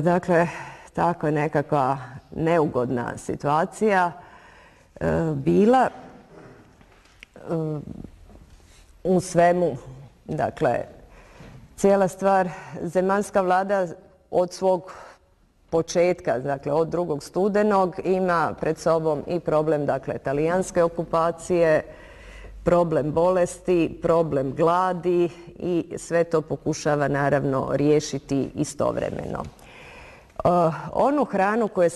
Dakle, tako je nekakva neugodna situacija bila u svemu. Dakle, cijela stvar, zemaljska vlada od svog početka, dakle od 2. studenog ima pred sobom i problem, dakle, talijanske okupacije, problem bolesti, problem gladi i sve to pokušava naravno riješiti istovremeno. Onu hranu koju je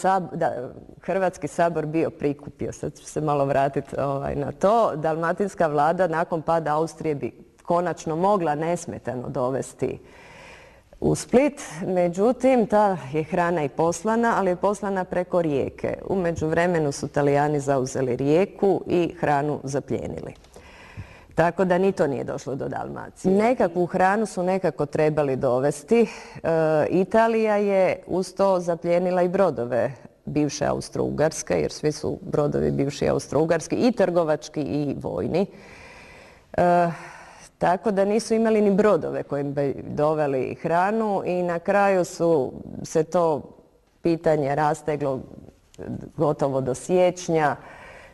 Hrvatski sabor bio prikupio, sad ću se malo vratiti na to, dalmatinska vlada nakon pada Austrije bi konačno mogla nesmetano dovesti u Split, međutim ta je hrana i poslana, ali je poslana preko Rijeke. U međuvremenu su Talijani zauzeli Rijeku i hranu zaplijenili. Tako da ni to nije došlo do Dalmacije. Nekakvu hranu su nekako trebali dovesti. Italija je uz to zaplijenila i brodove bivše Austro-Ugarske, jer svi su brodovi bivši Austro-Ugarski i trgovački i vojni. Tako da nisu imali ni brodove kojim bi doveli hranu i na kraju se to pitanje rasteglo gotovo do siječnja.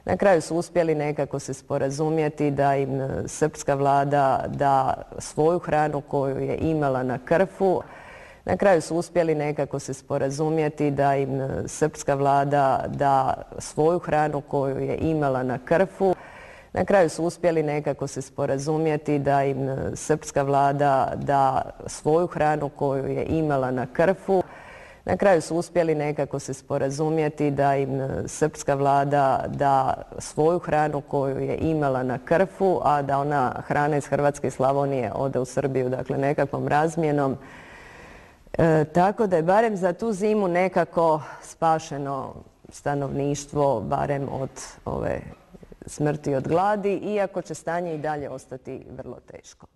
Na kraju su uspjeli nekako se sporazumjeti da im srpska vlada da svoju hranu koju je imala na Krfu. Na kraju su uspjeli nekako se sporazumjeti da im srpska vlada da svoju hranu koju je imala na Krfu. Na kraju su uspjeli nekako se sporazumjeti da im srpska vlada da svoju hranu koju je imala na Krfu. Na kraju su uspjeli nekako se sporazumjeti da im srpska vlada da svoju hranu koju je imala na Krfu, a da ona hrana iz Hrvatske i Slavonije ode u Srbiju, dakle nekakvom razmjenom. Tako da je barem za tu zimu nekako spašeno stanovništvo, barem od ove smrti od gladi, iako će stanje i dalje ostati vrlo teško.